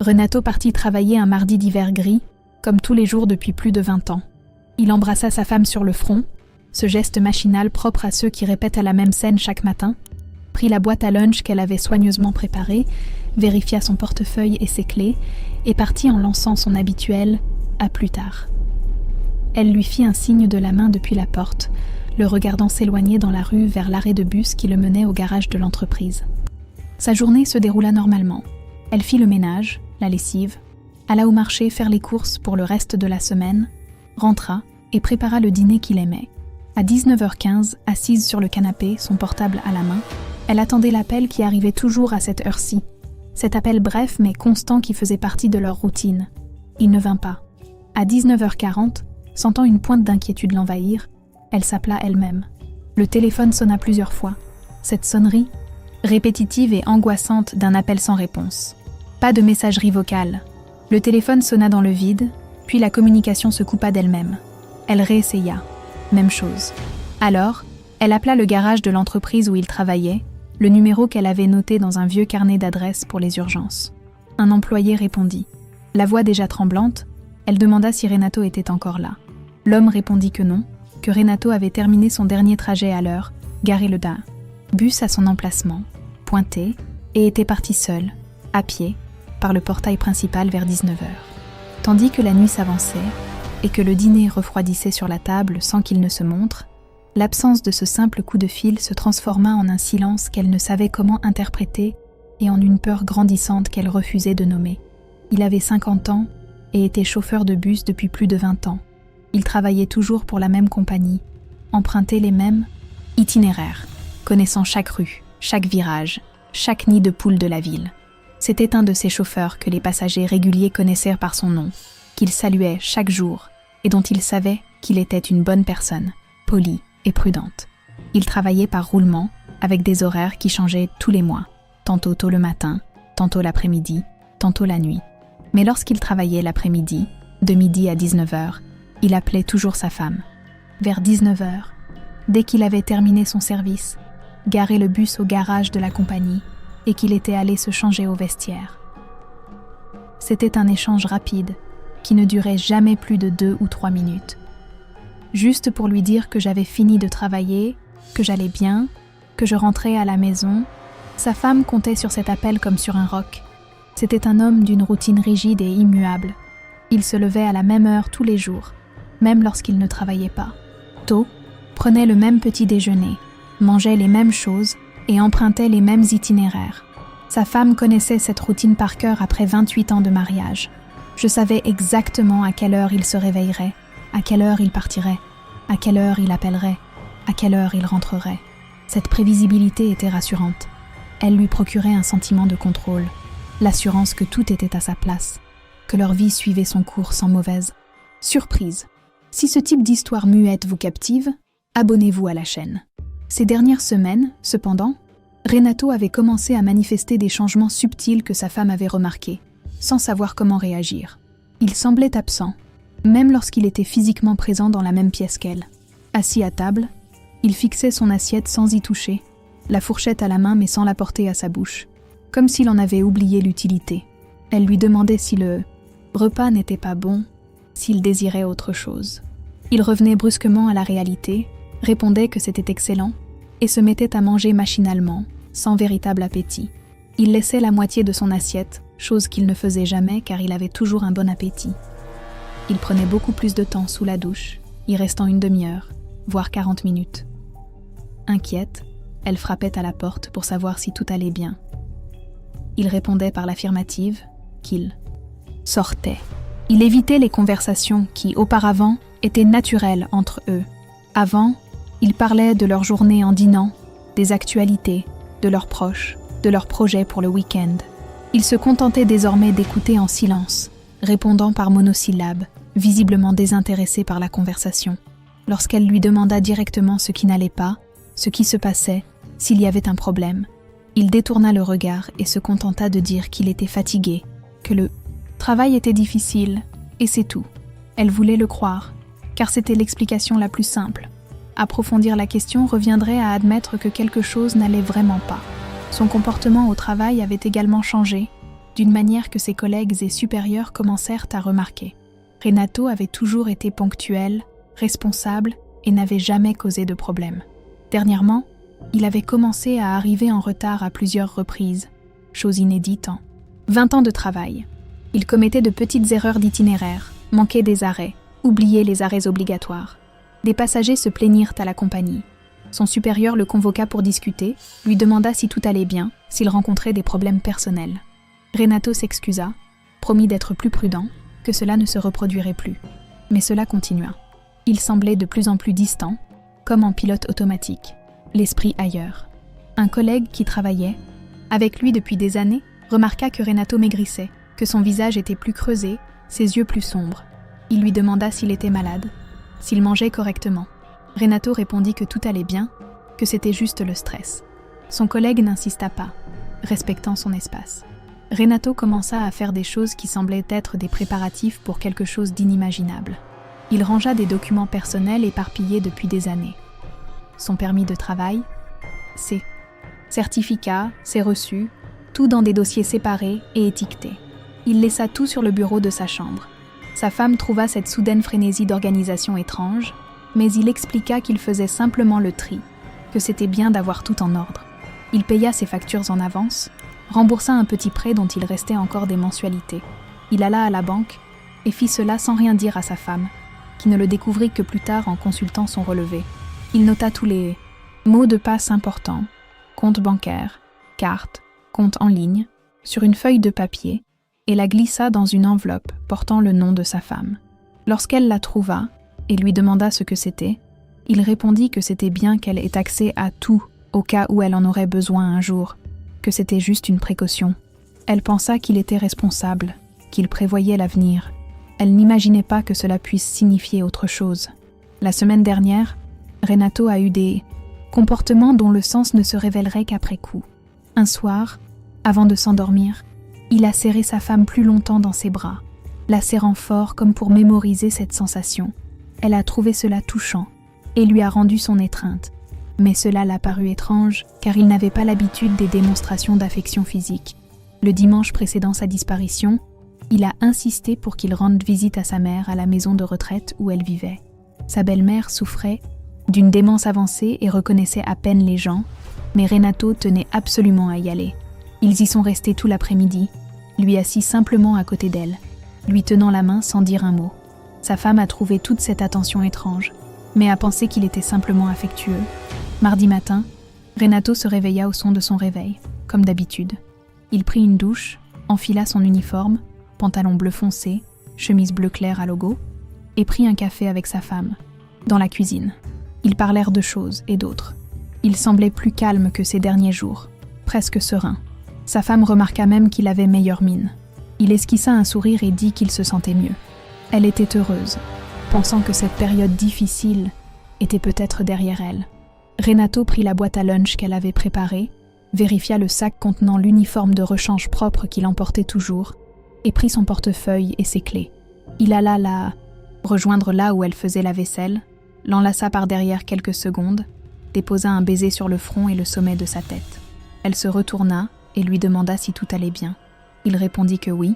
Renato partit travailler un mardi d'hiver gris, comme tous les jours depuis plus de 20 ans. Il embrassa sa femme sur le front, ce geste machinal propre à ceux qui répètent à la même scène chaque matin, prit la boîte à lunch qu'elle avait soigneusement préparée, vérifia son portefeuille et ses clés, et partit en lançant son habituel « à plus tard ». Elle lui fit un signe de la main depuis la porte, le regardant s'éloigner dans la rue vers l'arrêt de bus qui le menait au garage de l'entreprise. Sa journée se déroula normalement. Elle fit le ménage, la lessive, alla au marché faire les courses pour le reste de la semaine, rentra et prépara le dîner qu'il aimait. À 19h15, assise sur le canapé, son portable à la main, elle attendait l'appel qui arrivait toujours à cette heure-ci. Cet appel bref mais constant qui faisait partie de leur routine. Il ne vint pas. À 19h40, sentant une pointe d'inquiétude l'envahir, elle s'appela elle-même. Le téléphone sonna plusieurs fois. Cette sonnerie, répétitive et angoissante d'un appel sans réponse. Pas de messagerie vocale. Le téléphone sonna dans le vide, puis la communication se coupa d'elle-même. Elle réessaya. Même chose. Alors, elle appela le garage de l'entreprise où il travaillait, le numéro qu'elle avait noté dans un vieux carnet d'adresses pour les urgences. Un employé répondit. La voix déjà tremblante, elle demanda si Renato était encore là. L'homme répondit que non, que Renato avait terminé son dernier trajet à l'heure, garé le bus à son emplacement, pointé, et était parti seul, à pied, par le portail principal vers 19h. Tandis que la nuit s'avançait, et que le dîner refroidissait sur la table sans qu'il ne se montre, l'absence de ce simple coup de fil se transforma en un silence qu'elle ne savait comment interpréter et en une peur grandissante qu'elle refusait de nommer. Il avait 50 ans et était chauffeur de bus depuis plus de 20 ans. Il travaillait toujours pour la même compagnie, empruntait les mêmes itinéraires, connaissant chaque rue, chaque virage, chaque nid de poule de la ville. C'était un de ces chauffeurs que les passagers réguliers connaissaient par son nom, qu'il saluait chaque jour et dont il savait qu'il était une bonne personne, polie et prudente. Il travaillait par roulement, avec des horaires qui changeaient tous les mois, tantôt tôt le matin, tantôt l'après-midi, tantôt la nuit. Mais lorsqu'il travaillait l'après-midi, de midi à 19h, il appelait toujours sa femme. Vers 19h, dès qu'il avait terminé son service, garé le bus au garage de la compagnie et qu'il était allé se changer au vestiaire. C'était un échange rapide qui ne durait jamais plus de 2 ou 3 minutes. Juste pour lui dire que j'avais fini de travailler, que j'allais bien, que je rentrais à la maison, sa femme comptait sur cet appel comme sur un roc. C'était un homme d'une routine rigide et immuable. Il se levait à la même heure tous les jours, même lorsqu'il ne travaillait pas. Tôt, prenait le même petit déjeuner, mangeait les mêmes choses et empruntait les mêmes itinéraires. Sa femme connaissait cette routine par cœur après 28 ans de mariage. Je savais exactement à quelle heure il se réveillerait, à quelle heure il partirait, à quelle heure il appellerait, à quelle heure il rentrerait. Cette prévisibilité était rassurante. Elle lui procurait un sentiment de contrôle, l'assurance que tout était à sa place, que leur vie suivait son cours sans mauvaise surprise. Si ce type d'histoire muette vous captive, abonnez-vous à la chaîne. Ces dernières semaines, cependant, Renato avait commencé à manifester des changements subtils que sa femme avait remarqués, sans savoir comment réagir. Il semblait absent, même lorsqu'il était physiquement présent dans la même pièce qu'elle. Assis à table, il fixait son assiette sans y toucher, la fourchette à la main mais sans la porter à sa bouche, comme s'il en avait oublié l'utilité. Elle lui demandait si le repas n'était pas bon, s'il désirait autre chose. Il revenait brusquement à la réalité, répondait que c'était excellent, et se mettait à manger machinalement, sans véritable appétit. Il laissait la moitié de son assiette, chose qu'il ne faisait jamais car il avait toujours un bon appétit. Il prenait beaucoup plus de temps sous la douche, y restant une demi-heure, voire 40 minutes. Inquiète, elle frappait à la porte pour savoir si tout allait bien. Il répondait par l'affirmative qu'il sortait. Il évitait les conversations qui, auparavant, étaient naturelles entre eux. Avant, ils parlaient de leur journée en dînant, des actualités, de leurs proches, de leurs projets pour le week-end. Il se contentait désormais d'écouter en silence, répondant par monosyllabes, visiblement désintéressé par la conversation. Lorsqu'elle lui demanda directement ce qui n'allait pas, ce qui se passait, s'il y avait un problème, il détourna le regard et se contenta de dire qu'il était fatigué, que le travail était difficile, et c'est tout. Elle voulait le croire, car c'était l'explication la plus simple. Approfondir la question reviendrait à admettre que quelque chose n'allait vraiment pas. Son comportement au travail avait également changé, d'une manière que ses collègues et supérieurs commencèrent à remarquer. Renato avait toujours été ponctuel, responsable et n'avait jamais causé de problème. Dernièrement, il avait commencé à arriver en retard à plusieurs reprises, chose inédite en 20 ans de travail. Il commettait de petites erreurs d'itinéraire, manquait des arrêts, oubliait les arrêts obligatoires. Des passagers se plaignirent à la compagnie. Son supérieur le convoqua pour discuter, lui demanda si tout allait bien, s'il rencontrait des problèmes personnels. Renato s'excusa, promit d'être plus prudent, que cela ne se reproduirait plus. Mais cela continua. Il semblait de plus en plus distant, comme en pilote automatique, l'esprit ailleurs. Un collègue qui travaillait, avec lui depuis des années, remarqua que Renato maigrissait, que son visage était plus creusé, ses yeux plus sombres. Il lui demanda s'il était malade, s'il mangeait correctement. Renato répondit que tout allait bien, que c'était juste le stress. Son collègue n'insista pas, respectant son espace. Renato commença à faire des choses qui semblaient être des préparatifs pour quelque chose d'inimaginable. Il rangea des documents personnels éparpillés depuis des années. Son permis de travail, ses certificats, ses reçus, tout dans des dossiers séparés et étiquetés. Il laissa tout sur le bureau de sa chambre. Sa femme trouva cette soudaine frénésie d'organisation étrange, mais il expliqua qu'il faisait simplement le tri, que c'était bien d'avoir tout en ordre. Il paya ses factures en avance, remboursa un petit prêt dont il restait encore des mensualités. Il alla à la banque et fit cela sans rien dire à sa femme, qui ne le découvrit que plus tard en consultant son relevé. Il nota tous les mots de passe importants, compte bancaire, carte, compte en ligne, sur une feuille de papier et la glissa dans une enveloppe portant le nom de sa femme. Lorsqu'elle la trouva et lui demanda ce que c'était, il répondit que c'était bien qu'elle ait accès à tout au cas où elle en aurait besoin un jour, que c'était juste une précaution. Elle pensa qu'il était responsable, qu'il prévoyait l'avenir. Elle n'imaginait pas que cela puisse signifier autre chose. La semaine dernière, Renato a eu des comportements dont le sens ne se révélerait qu'après coup. Un soir, avant de s'endormir, il a serré sa femme plus longtemps dans ses bras, la serrant fort comme pour mémoriser cette sensation. Elle a trouvé cela touchant et lui a rendu son étreinte. Mais cela l'a paru étrange car il n'avait pas l'habitude des démonstrations d'affection physique. Le dimanche précédant sa disparition, il a insisté pour qu'il rende visite à sa mère à la maison de retraite où elle vivait. Sa belle-mère souffrait d'une démence avancée et reconnaissait à peine les gens, mais Renato tenait absolument à y aller. Ils y sont restés tout l'après-midi, lui assis simplement à côté d'elle, lui tenant la main sans dire un mot. Sa femme a trouvé toute cette attention étrange, mais a pensé qu'il était simplement affectueux. Mardi matin, Renato se réveilla au son de son réveil, comme d'habitude. Il prit une douche, enfila son uniforme, pantalon bleu foncé, chemise bleu clair à logo, et prit un café avec sa femme, dans la cuisine. Ils parlèrent de choses et d'autres. Il semblait plus calme que ces derniers jours, presque serein. Sa femme remarqua même qu'il avait meilleure mine. Il esquissa un sourire et dit qu'il se sentait mieux. Elle était heureuse, pensant que cette période difficile était peut-être derrière elle. Renato prit la boîte à lunch qu'elle avait préparée, vérifia le sac contenant l'uniforme de rechange propre qu'il emportait toujours, et prit son portefeuille et ses clés. Il alla la rejoindre là où elle faisait la vaisselle, l'enlaça par derrière quelques secondes, déposa un baiser sur le front et le sommet de sa tête. Elle se retourna et lui demanda si tout allait bien. Il répondit que oui,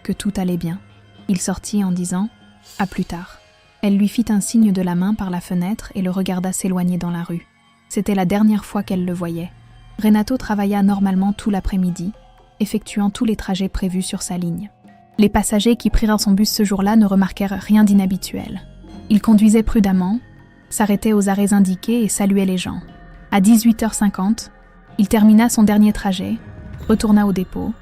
que tout allait bien. Il sortit en disant « À plus tard ». Elle lui fit un signe de la main par la fenêtre et le regarda s'éloigner dans la rue. C'était la dernière fois qu'elle le voyait. Renato travailla normalement tout l'après-midi, effectuant tous les trajets prévus sur sa ligne. Les passagers qui prirent son bus ce jour-là ne remarquèrent rien d'inhabituel. Il conduisait prudemment, s'arrêtait aux arrêts indiqués et saluait les gens. À 18h50, il termina son dernier trajet, retourna au dépôt,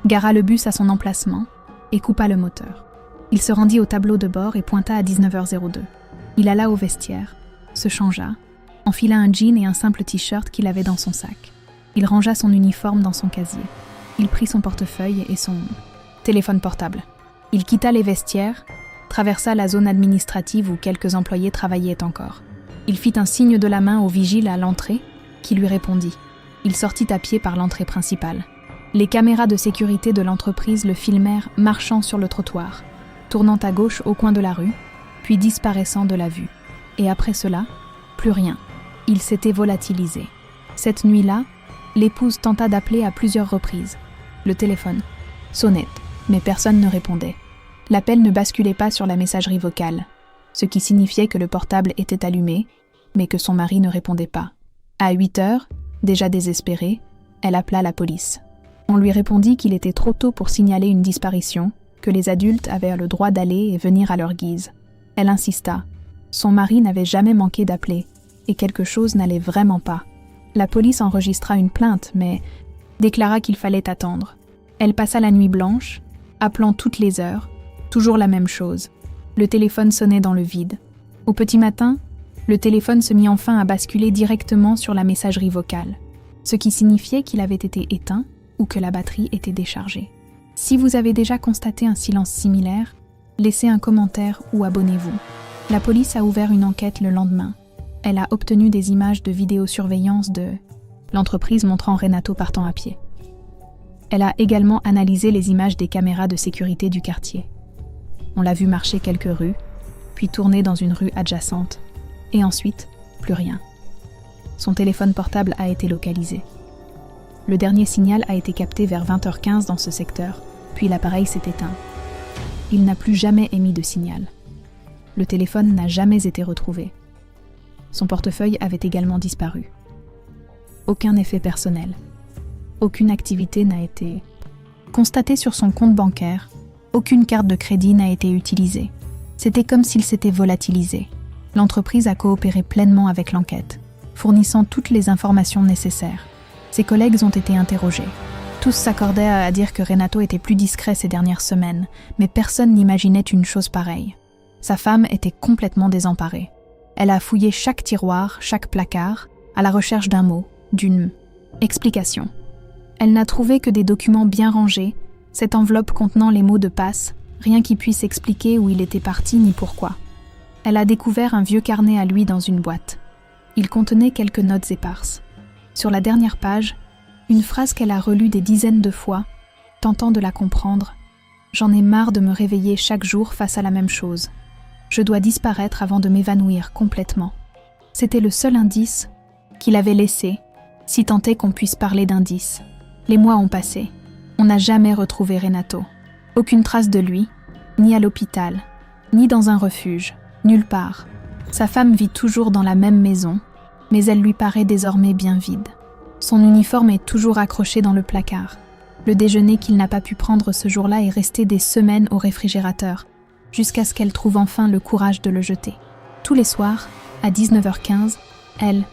gara le bus à son emplacement et coupa le moteur. Il se rendit au tableau de bord et pointa à 19h02. Il alla au vestiaire, se changea, enfila un jean et un simple t-shirt qu'il avait dans son sac. Il rangea son uniforme dans son casier. Il prit son portefeuille et son téléphone portable. Il quitta les vestiaires, traversa la zone administrative où quelques employés travaillaient encore. Il fit un signe de la main au vigile à l'entrée, qui lui répondit. Il sortit à pied par l'entrée principale. Les caméras de sécurité de l'entreprise le filmèrent marchant sur le trottoir, tournant à gauche au coin de la rue, puis disparaissant de la vue. Et après cela, plus rien. Il s'était volatilisé. Cette nuit-là, l'épouse tenta d'appeler à plusieurs reprises. Le téléphone sonnait, mais personne ne répondait. L'appel ne basculait pas sur la messagerie vocale, ce qui signifiait que le portable était allumé, mais que son mari ne répondait pas. À 8 heures, déjà désespérée, elle appela la police. On lui répondit qu'il était trop tôt pour signaler une disparition, que les adultes avaient le droit d'aller et venir à leur guise. Elle insista. Son mari n'avait jamais manqué d'appeler, et quelque chose n'allait vraiment pas. La police enregistra une plainte, mais déclara qu'il fallait attendre. Elle passa la nuit blanche, appelant toutes les heures, toujours la même chose. Le téléphone sonnait dans le vide. Au petit matin, le téléphone se mit enfin à basculer directement sur la messagerie vocale, ce qui signifiait qu'il avait été éteint ou que la batterie était déchargée. Si vous avez déjà constaté un silence similaire, laissez un commentaire ou abonnez-vous. La police a ouvert une enquête le lendemain. Elle a obtenu des images de vidéosurveillance de l'entreprise montrant Renato partant à pied. Elle a également analysé les images des caméras de sécurité du quartier. On l'a vu marcher quelques rues, puis tourner dans une rue adjacente, et ensuite, plus rien. Son téléphone portable a été localisé. Le dernier signal a été capté vers 20h15 dans ce secteur, puis l'appareil s'est éteint. Il n'a plus jamais émis de signal. Le téléphone n'a jamais été retrouvé. Son portefeuille avait également disparu. Aucun effet personnel. Aucune activité n'a été constatée sur son compte bancaire. Aucune carte de crédit n'a été utilisée. C'était comme s'il s'était volatilisé. L'entreprise a coopéré pleinement avec l'enquête, fournissant toutes les informations nécessaires. Ses collègues ont été interrogés. Tous s'accordaient à dire que Renato était plus discret ces dernières semaines, mais personne n'imaginait une chose pareille. Sa femme était complètement désemparée. Elle a fouillé chaque tiroir, chaque placard, à la recherche d'un mot, d'une explication. Elle n'a trouvé que des documents bien rangés, cette enveloppe contenant les mots de passe, rien qui puisse expliquer où il était parti ni pourquoi. Elle a découvert un vieux carnet à lui dans une boîte. Il contenait quelques notes éparses. Sur la dernière page, une phrase qu'elle a relue des dizaines de fois, tentant de la comprendre. « J'en ai marre de me réveiller chaque jour face à la même chose. Je dois disparaître avant de m'évanouir complètement. » C'était le seul indice qu'il avait laissé, si tant est qu'on puisse parler d'indice. Les mois ont passé. On n'a jamais retrouvé Renato. Aucune trace de lui, ni à l'hôpital, ni dans un refuge, nulle part. Sa femme vit toujours dans la même maison, mais elle lui paraît désormais bien vide. Son uniforme est toujours accroché dans le placard. Le déjeuner qu'il n'a pas pu prendre ce jour-là est resté des semaines au réfrigérateur, jusqu'à ce qu'elle trouve enfin le courage de le jeter. Tous les soirs, à 19h15, elle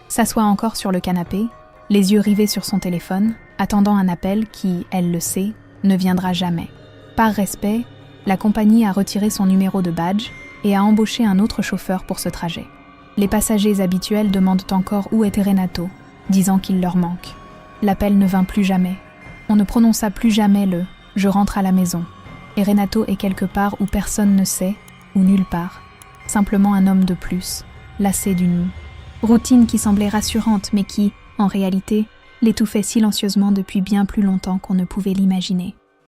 s'assoit encore sur le canapé, les yeux rivés sur son téléphone, attendant un appel qui, elle le sait, ne viendra jamais. Par respect, la compagnie a retiré son numéro de badge et a embauché un autre chauffeur pour ce trajet. Les passagers habituels demandent encore où était Renato, disant qu'il leur manque. L'appel ne vint plus jamais. On ne prononça plus jamais le « je rentre à la maison ». Et Renato est quelque part où personne ne sait, ou nulle part. Simplement un homme de plus, lassé d'une routine qui semblait rassurante mais qui, en réalité, l'étouffait silencieusement depuis bien plus longtemps qu'on ne pouvait l'imaginer.